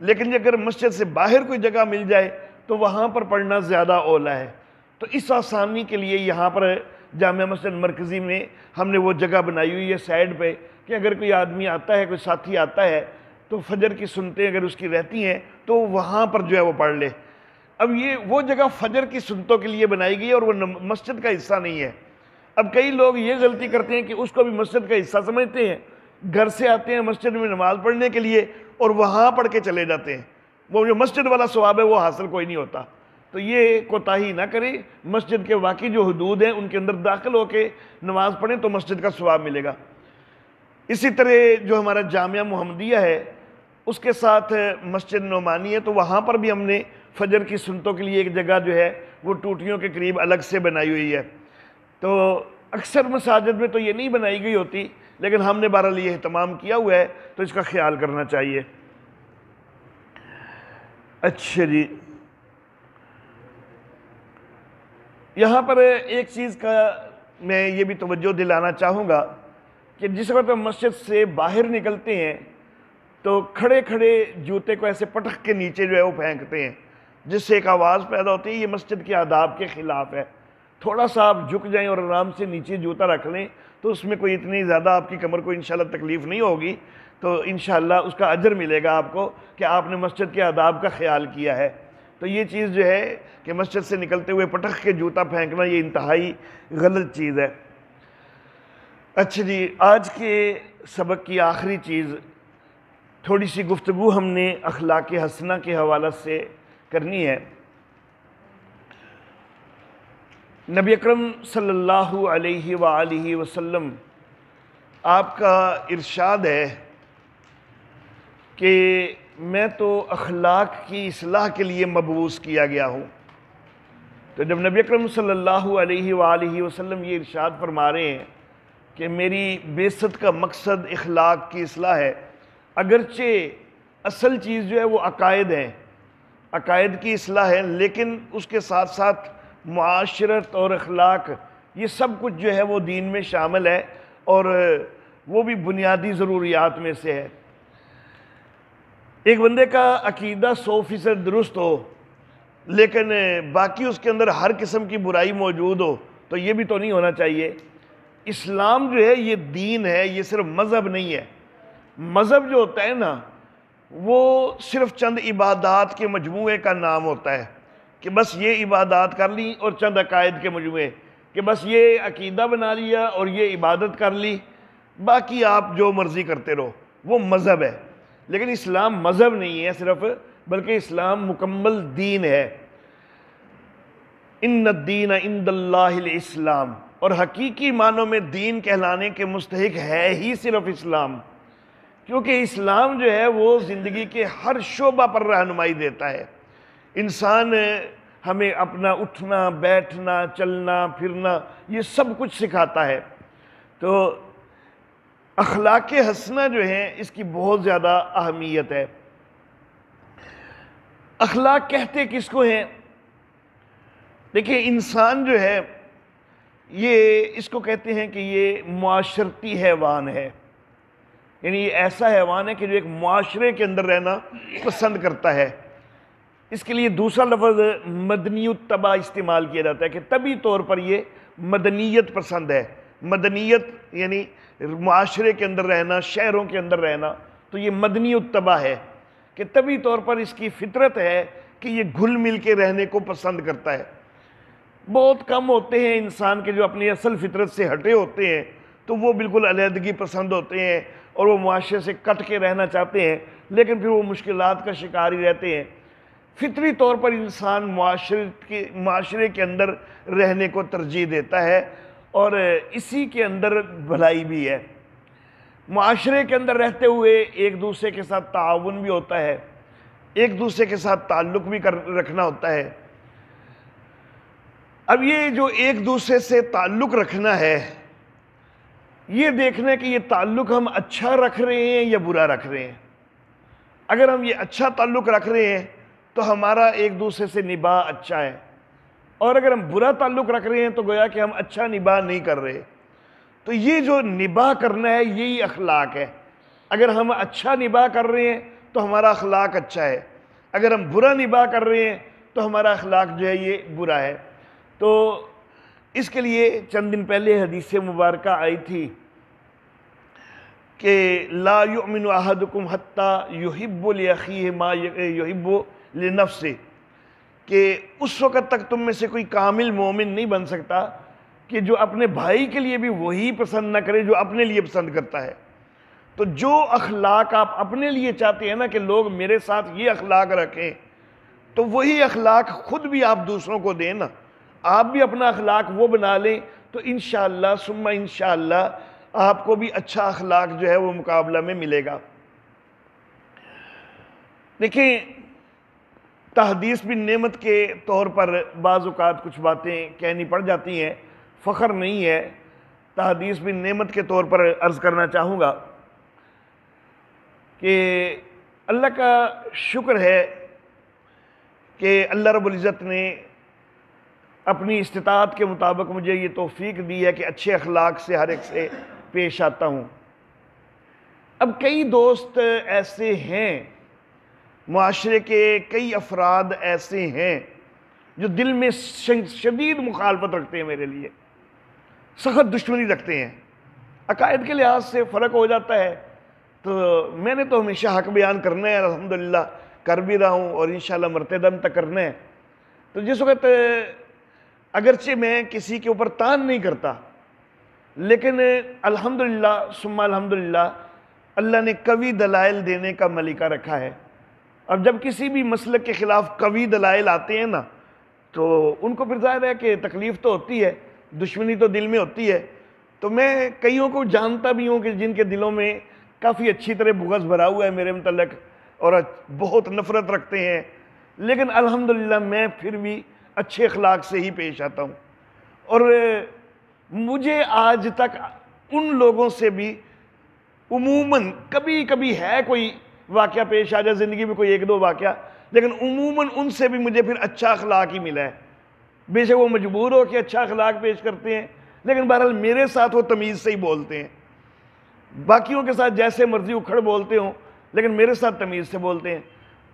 لیکن اگر مسجد سے باہر کوئی جگہ مل جائے تو وہاں پر پڑھنا زیادہ اولا ہے۔ تو اس آسانی کے لیے یہاں پر جامعہ مسجد مرکزی میں ہم نے وہ جگہ بنائی ہوئی ہے سائیڈ پہ کہ اگر کوئی آدمی آتا ہے، کوئی ساتھی آتا ہے تو فجر کی سنتیں اگر اس کی رہتی ہیں تو وہاں پر جو ہے وہ پڑھ لے۔ اب یہ وہ جگہ فجر کی سنتوں کے لیے بنائی گئی اور وہ مسجد کا حصہ نہیں ہے۔ اب کئی لوگ یہ غلطی کرتے ہیں کہ اس کو بھی مسجد کا حصہ سمجھتے ہیں، گھر سے آتے ہیں مسجد میں نماز پڑھنے کے لیے اور وہاں پڑھ کے چلے جاتے ہیں، وہ جو مسجد والا ثواب ہے وہ حاصل کوئی نہیں ہوتا۔ تو یہ کوتاہی نہ کریں، مسجد کے واقعی جو حدود ہیں ان کے اندر داخل ہو کے نماز پڑھیں تو مسجد کا ثواب ملے گا۔ اسی طرح جو ہمارا جامعہ محمدیہ ہے اس کے ساتھ مسجد نعمانی ہے، تو وہاں پر بھی ہم نے فجر کی سنتوں کے لیے ایک جگہ جو ہے وہ ٹوٹیوں کے قریب الگ سے بنائی ہوئی ہے۔ تو اکثر مساجد میں تو یہ نہیں بنائی گئی ہوتی، لیکن ہم نے بہرحال یہ اہتمام کیا ہوا ہے تو اس کا خیال کرنا چاہیے۔ اچھا جی، یہاں پر ایک چیز کا میں یہ بھی توجہ دلانا چاہوں گا کہ جس وقت ہم مسجد سے باہر نکلتے ہیں تو کھڑے کھڑے جوتے کو ایسے پٹک کے نیچے جو ہے وہ پھینکتے ہیں، جس سے ایک آواز پیدا ہوتی ہے. یہ مسجد کے آداب کے خلاف ہے. تھوڑا سا آپ جھک جائیں اور آرام سے نیچے جوتا رکھ لیں تو اس میں کوئی اتنی زیادہ آپ کی کمر کو انشاءاللہ تکلیف نہیں ہوگی، تو انشاءاللہ اس کا اجر ملے گا آپ کو کہ آپ نے مسجد کے آداب کا خیال کیا ہے. تو یہ چیز جو ہے کہ مسجد سے نکلتے ہوئے پٹک کے جوتا پھینکنا یہ انتہائی غلط چیز ہے. اچھا جی، آج کے سبق کی آخری چیز، تھوڑی سی گفتگو ہم نے اخلاق حسنہ کے حوالے سے کرنی ہے. نبی اکرم صلی اللہ علیہ وآلہ وسلم آپ کا ارشاد ہے کہ میں تو اخلاق کی اصلاح کے لیے مبعوث کیا گیا ہوں. تو جب نبی اکرم صلی اللہ علیہ وآلہ وسلم یہ ارشاد فرما رہے ہیں کہ میری بعثت کا مقصد اخلاق کی اصلاح ہے، اگرچہ اصل چیز جو ہے وہ عقائد ہیں، عقائد کی اصلاح ہے، لیکن اس کے ساتھ ساتھ معاشرت اور اخلاق یہ سب کچھ جو ہے وہ دین میں شامل ہے، اور وہ بھی بنیادی ضروریات میں سے ہے. ایک بندے کا عقیدہ 100% درست ہو لیکن باقی اس کے اندر ہر قسم کی برائی موجود ہو تو یہ بھی تو نہیں ہونا چاہیے. اسلام جو ہے یہ دین ہے، یہ صرف مذہب نہیں ہے. مذہب جو ہوتا ہے نا وہ صرف چند عبادات کے مجموعے کا نام ہوتا ہے کہ بس یہ عبادات کر لی، اور چند عقائد کے مجموعے کہ بس یہ عقیدہ بنا لیا اور یہ عبادت کر لی، باقی آپ جو مرضی کرتے رہو، وہ مذہب ہے. لیکن اسلام مذہب نہیں ہے صرف، بلکہ اسلام مکمل دین ہے. ان الدین عند اللہ الاسلام، اور حقیقی معنوں میں دین کہلانے کے مستحق ہے ہی صرف اسلام، کیونکہ اسلام جو ہے وہ زندگی کے ہر شعبہ پر رہنمائی دیتا ہے. انسان ہمیں اپنا اٹھنا بیٹھنا چلنا پھرنا یہ سب کچھ سکھاتا ہے. تو اخلاق حسنہ جو ہیں اس کی بہت زیادہ اہمیت ہے. اخلاق کہتے کس کو ہیں؟ دیکھیں، انسان جو ہے یہ اس کو کہتے ہیں کہ یہ معاشرتی حیوان ہے، یعنی یہ ایسا حیوان ہے کہ جو ایک معاشرے کے اندر رہنا پسند کرتا ہے. اس کے لیے دوسرا لفظ مدنی الطبع استعمال کیا جاتا ہے کہ طبعی طور پر یہ مدنیت پسند ہے. مدنیت یعنی معاشرے کے اندر رہنا، شہروں کے اندر رہنا، تو یہ مدنی الطبع ہے کہ طبعی طور پر اس کی فطرت ہے کہ یہ گھل مل کے رہنے کو پسند کرتا ہے. بہت کم ہوتے ہیں انسان کے جو اپنی اصل فطرت سے ہٹے ہوتے ہیں، تو وہ بالکل علیحدگی پسند ہوتے ہیں اور وہ معاشرے سے کٹ کے رہنا چاہتے ہیں، لیکن پھر وہ مشکلات کا شکار ہی رہتے ہیں. فطری طور پر انسان معاشرے کے اندر رہنے کو ترجیح دیتا ہے، اور اسی کے اندر بھلائی بھی ہے. معاشرے کے اندر رہتے ہوئے ایک دوسرے کے ساتھ تعاون بھی ہوتا ہے، ایک دوسرے کے ساتھ تعلق بھی رکھنا ہوتا ہے. اب یہ جو ایک دوسرے سے تعلق رکھنا ہے، یہ دیکھنا ہے کہ یہ تعلق ہم اچھا رکھ رہے ہیں یا برا رکھ رہے ہیں. اگر ہم یہ اچھا تعلق رکھ رہے ہیں تو ہمارا ایک دوسرے سے نباہ اچھا ہے، اور اگر ہم برا تعلق رکھ رہے ہیں تو گویا کہ ہم اچھا نباہ نہیں کر رہے. تو یہ جو نباہ کرنا ہے یہی اخلاق ہے. اگر ہم اچھا نباہ کر رہے ہیں تو ہمارا اخلاق اچھا ہے، اگر ہم برا نباہ کر رہے ہیں تو ہمارا اخلاق جو ہے یہ برا ہے. تو اس کے لیے چند دن پہلے حدیث مبارکہ آئی تھی کہ لا یؤمن احدکم حتی یحب لاخیہ ما یحب لنفسہ، کہ اس وقت تک تم میں سے کوئی کامل مومن نہیں بن سکتا کہ جو اپنے بھائی کے لیے بھی وہی پسند نہ کرے جو اپنے لیے پسند کرتا ہے. تو جو اخلاق آپ اپنے لیے چاہتے ہیں نا کہ لوگ میرے ساتھ یہ اخلاق رکھیں، تو وہی اخلاق خود بھی آپ دوسروں کو دیں نا. آپ بھی اپنا اخلاق وہ بنا لیں تو انشاءاللہ ثم انشاءاللہ آپ کو بھی اچھا اخلاق جو ہے وہ مقابلہ میں ملے گا. دیکھیں، تحدیث بن نعمت کے طور پر بعض اوقات کچھ باتیں کہنی پڑ جاتی ہیں، فخر نہیں ہے. تحدیث بن نعمت کے طور پر عرض کرنا چاہوں گا کہ اللہ کا شکر ہے کہ اللہ رب العزت نے اپنی استطاعت کے مطابق مجھے یہ توفیق دی ہے کہ اچھے اخلاق سے ہر ایک سے پیش آتا ہوں. اب کئی دوست ایسے ہیں، معاشرے کے کئی افراد ایسے ہیں جو دل میں شدید مخالفت رکھتے ہیں، میرے لیے سخت دشمنی رکھتے ہیں، عقائد کے لحاظ سے فرق ہو جاتا ہے، تو میں نے تو ہمیشہ حق بیان کرنا ہے، الحمدللہ کر بھی رہا ہوں اور انشاءاللہ مرتے دم تک کرنا ہے۔ تو جس وقت اگرچہ میں کسی کے اوپر تان نہیں کرتا، لیکن الحمدللہ ثم الحمدللہ اللہ نے قوی دلائل دینے کا ملکہ رکھا ہے۔ اب جب کسی بھی مسلک کے خلاف قوی دلائل آتے ہیں نا، تو ان کو پھر ظاہر ہے کہ تکلیف تو ہوتی ہے، دشمنی تو دل میں ہوتی ہے۔ تو میں کئیوں کو جانتا بھی ہوں کہ جن کے دلوں میں کافی اچھی طرح بغض بھرا ہوا ہے میرے متعلق اور بہت نفرت رکھتے ہیں، لیکن الحمدللہ میں پھر بھی اچھے اخلاق سے ہی پیش آتا ہوں۔ اور مجھے آج تک ان لوگوں سے بھی عموماً کبھی کبھی ہے کوئی واقعہ پیش آ جائے زندگی میں، کوئی ایک دو واقعہ، لیکن عموماً ان سے بھی مجھے پھر اچھا اخلاق ہی ملا ہے۔ بے شک وہ مجبور ہو کہ اچھا اخلاق پیش کرتے ہیں، لیکن بہرحال میرے ساتھ وہ تمیز سے ہی بولتے ہیں۔ باقیوں کے ساتھ جیسے مرضی اکھڑ بولتے ہوں، لیکن میرے ساتھ تمیز سے بولتے ہیں۔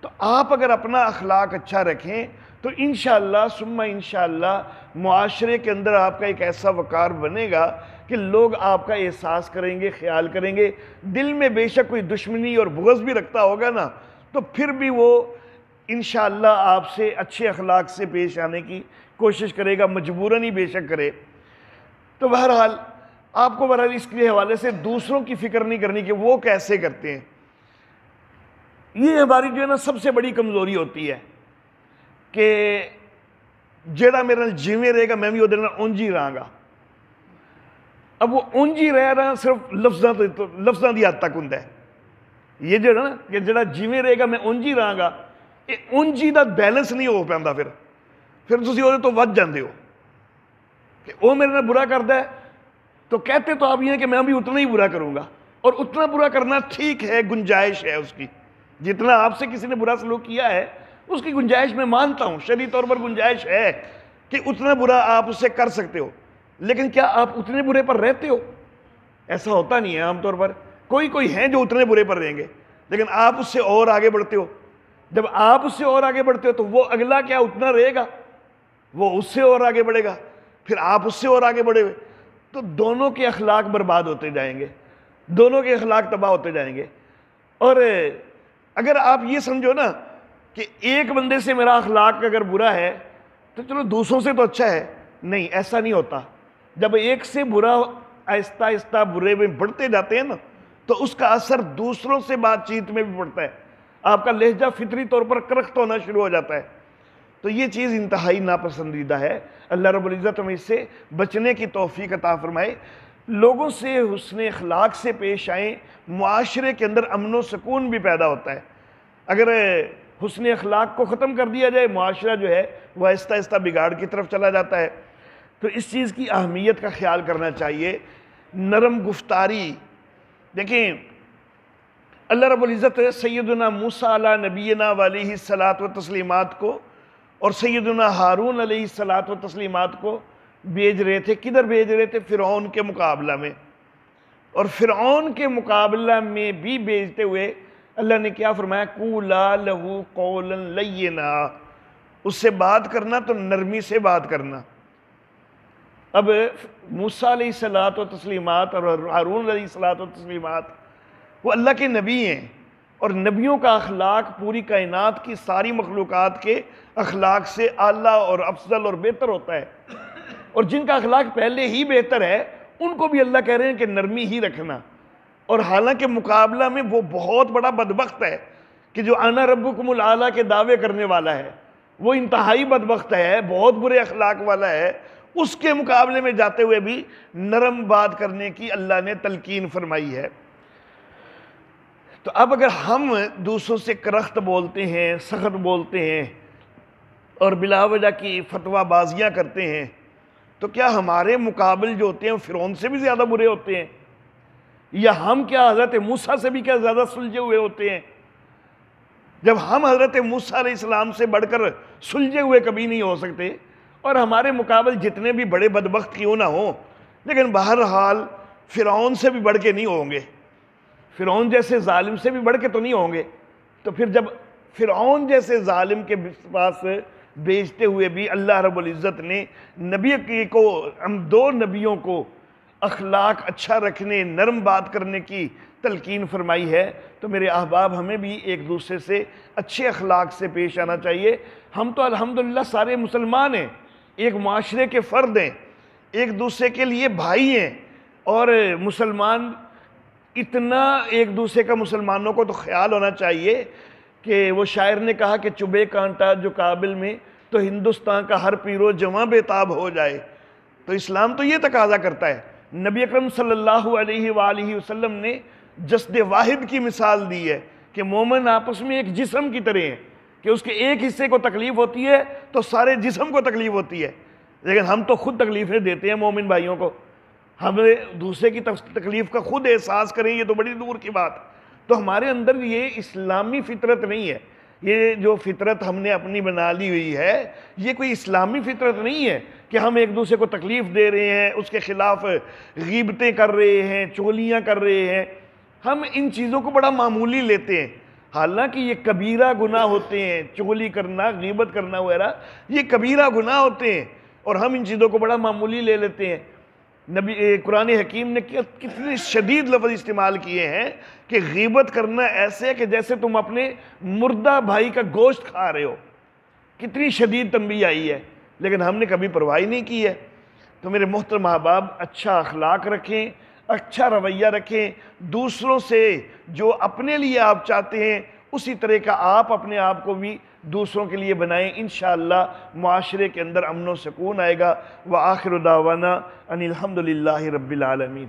تو آپ اگر اپنا اخلاق اچھا رکھیں تو انشاءاللہ ثم انشاءاللہ معاشرے کے اندر آپ کا ایک ایسا وقار بنے گا کہ لوگ آپ کا احساس کریں گے، خیال کریں گے۔ دل میں بے شک کوئی دشمنی اور بغض بھی رکھتا ہوگا نا، تو پھر بھی وہ انشاءاللہ آپ سے اچھے اخلاق سے پیش آنے کی کوشش کرے گا، مجبوراً ہی بے شک کرے۔ تو بہرحال آپ کو بہرحال اس کے حوالے سے دوسروں کی فکر نہیں کرنی کہ وہ کیسے کرتے ہیں۔ یہ ہماری جو ہے نا سب سے بڑی کمزوری ہوتی ہے کہ جیڑا میرے نال جیویں رہے گا میں بھی وہ اونجی رہاں گا۔ اب وہ اونجی رہنا صرف لفظاں دی حد تک ہوندا ہے۔ یہ جو ہے نا کہ جیڑا جیویں رہے گا میں اونجی رہاں گا، یہ اونجی دا بیلنس نہیں ہو پاندا، پھر تسی وہ تو ود جاندے ہو کہ وہ میرے نال برا کردا ہے، تو کہتے تو آپ یہ ہیں کہ میں بھی اتنا ہی برا کروں گا، اور اتنا برا کرنا ٹھیک ہے، گنجائش ہے اس کی، جتنا آپ سے کسی نے برا سلوک کیا ہے اس کی گنجائش میں مانتا ہوں، شرعی طور پر گنجائش ہے کہ اتنا برا آپ اس سے کر سکتے ہو، لیکن کیا آپ اتنے برے پر رہتے ہو؟ ایسا ہوتا نہیں ہے عام طور پر، کوئی ہیں جو اتنے برے پر رہیں گے، لیکن آپ اس سے اور آگے بڑھتے ہو۔ جب آپ اس سے اور آگے بڑھتے ہو تو وہ اگلا کیا اتنا رہے گا، وہ اس سے اور آگے بڑھے گا، پھر آپ اس سے اور آگے بڑھے ہوئے، تو دونوں کے اخلاق برباد ہوتے جائیں گے، دونوں کے اخلاق تباہ ہوتے جائیں گے۔ اور اگر آپ یہ سمجھو نا کہ ایک بندے سے میرا اخلاق اگر برا ہے تو چلو دوسروں سے تو اچھا ہے، نہیں، ایسا نہیں ہوتا۔ جب ایک سے برا آہستہ آہستہ برے میں بڑھتے جاتے ہیں نا، تو اس کا اثر دوسروں سے بات چیت میں بھی پڑتا ہے، آپ کا لہجہ فطری طور پر کرخت ہونا شروع ہو جاتا ہے۔ تو یہ چیز انتہائی ناپسندیدہ ہے۔ اللہ رب العزت ہمیں اس سے بچنے کی توفیق عطا فرمائے۔ لوگوں سے حسن اخلاق سے پیش آئیں، معاشرے کے اندر امن و سکون بھی پیدا ہوتا ہے۔ اگر حسن اخلاق کو ختم کر دیا جائے، معاشرہ جو ہے وہ آہستہ آہستہ بگاڑ کی طرف چلا جاتا ہے۔ تو اس چیز کی اہمیت کا خیال کرنا چاہیے۔ نرم گفتاری، دیکھیں اللہ رب العزت سیدنا موسیٰ علیہ نبینا علیہ الصلاۃ و تسلیمات کو اور سیدنا ہارون علیہ الصلاۃ و تسلیمات کو بھیج رہے تھے۔ کدھر بھیج رہے تھے؟ فرعون کے مقابلہ میں۔ اور فرعون کے مقابلہ میں بھی بھیجتے ہوئے اللہ نے کیا فرمایا؟ قولا لہ قولا لینا، اس سے بات کرنا تو نرمی سے بات کرنا۔ اب موسیٰ علیہ الصلاۃ و تسلیمات اور ہارون علیہ الصلاۃ و تسلیمات وہ اللہ کے نبی ہیں، اور نبیوں کا اخلاق پوری کائنات کی ساری مخلوقات کے اخلاق سے اعلیٰ اور افضل اور بہتر ہوتا ہے، اور جن کا اخلاق پہلے ہی بہتر ہے ان کو بھی اللہ کہہ رہے ہیں کہ نرمی ہی رکھنا۔ اور حالانکہ مقابلہ میں وہ بہت بڑا بدبخت ہے کہ جو انا ربکم الاعلیٰ کے دعوے کرنے والا ہے، وہ انتہائی بدبخت ہے، بہت برے اخلاق والا ہے، اس کے مقابلے میں جاتے ہوئے بھی نرم بات کرنے کی اللہ نے تلقین فرمائی ہے۔ تو اب اگر ہم دوسروں سے کرخت بولتے ہیں، سخت بولتے ہیں اور بلا وجہ کی فتویٰ بازیاں کرتے ہیں، تو کیا ہمارے مقابل جو ہوتے ہیں فرعون سے بھی زیادہ برے ہوتے ہیں؟ یا ہم کیا حضرت موسیٰ سے بھی کیا زیادہ سلجھے ہوئے ہوتے ہیں؟ جب ہم حضرت موسیٰ علیہ السلام سے بڑھ کر سلجھے ہوئے کبھی نہیں ہو سکتے، اور ہمارے مقابل جتنے بھی بڑے بدبخت کیوں نہ ہوں، لیکن بہرحال فرعون سے بھی بڑھ کے نہیں ہوں گے۔ فرعون جیسے ظالم سے بھی بڑھ کے تو نہیں ہوں گے. تو پھر جب فرعون جیسے ظالم کے پاس بیچتے ہوئے بھی اللہ رب العزت نے نبی کو، ہم دو نبیوں کو اخلاق اچھا رکھنے، نرم بات کرنے کی تلقین فرمائی ہے، تو میرے احباب ہمیں بھی ایک دوسرے سے اچھے اخلاق سے پیش آنا چاہیے. ہم تو الحمدللہ سارے مسلمان ہیں، ایک معاشرے کے فرد ہیں، ایک دوسرے کے لیے بھائی ہیں، اور مسلمان اتنا ایک دوسرے کا مسلمانوں کو تو خیال ہونا چاہیے کہ وہ شاعر نے کہا کہ چبھے کانٹا جو کابل میں تو ہندوستان کا ہر پیرو جواں بے تاب ہو جائے. تو اسلام تو یہ تقاضا کرتا ہے. نبی اکرم صلی اللہ علیہ وآلہ وسلم نے جسد واحد کی مثال دی ہے کہ مومن آپس میں ایک جسم کی طرح ہیں، کہ اس کے ایک حصے کو تکلیف ہوتی ہے تو سارے جسم کو تکلیف ہوتی ہے. لیکن ہم تو خود تکلیفیں دیتے ہیں مومن بھائیوں کو، ہمیں دوسرے کی تکلیف کا خود احساس کریں یہ تو بڑی دور کی بات. تو ہمارے اندر یہ اسلامی فطرت نہیں ہے. یہ جو فطرت ہم نے اپنی بنا لی ہوئی ہے یہ کوئی اسلامی فطرت نہیں ہے کہ ہم ایک دوسرے کو تکلیف دے رہے ہیں، اس کے خلاف غیبتیں کر رہے ہیں، چغلیاں کر رہے ہیں. ہم ان چیزوں کو بڑا معمولی لیتے ہیں، حالانکہ یہ کبیرہ گناہ ہوتے ہیں. چغلی کرنا، غیبت کرنا وغیرہ یہ کبیرہ گناہ ہوتے ہیں، اور ہم ان چیزوں کو بڑا معمولی لے لیتے ہیں. قرآن حکیم نے کتنے شدید لفظ استعمال کیے ہیں کہ غیبت کرنا ایسے کہ جیسے تم اپنے مردہ بھائی کا گوشت کھا رہے ہو. کتنی شدید تنبیہ آئی ہے، لیکن ہم نے کبھی پرواہ نہیں کی ہے. تو میرے محترم احباب، اچھا اخلاق رکھیں، اچھا رویہ رکھیں، دوسروں سے جو اپنے لیے آپ چاہتے ہیں اسی طرح کا آپ اپنے آپ کو بھی دوسروں کے لیے بنائیں. انشاءاللہ معاشرے کے اندر امن و سکون آئے گا. وآخر دعوانا ان الحمدللہ رب العالمین.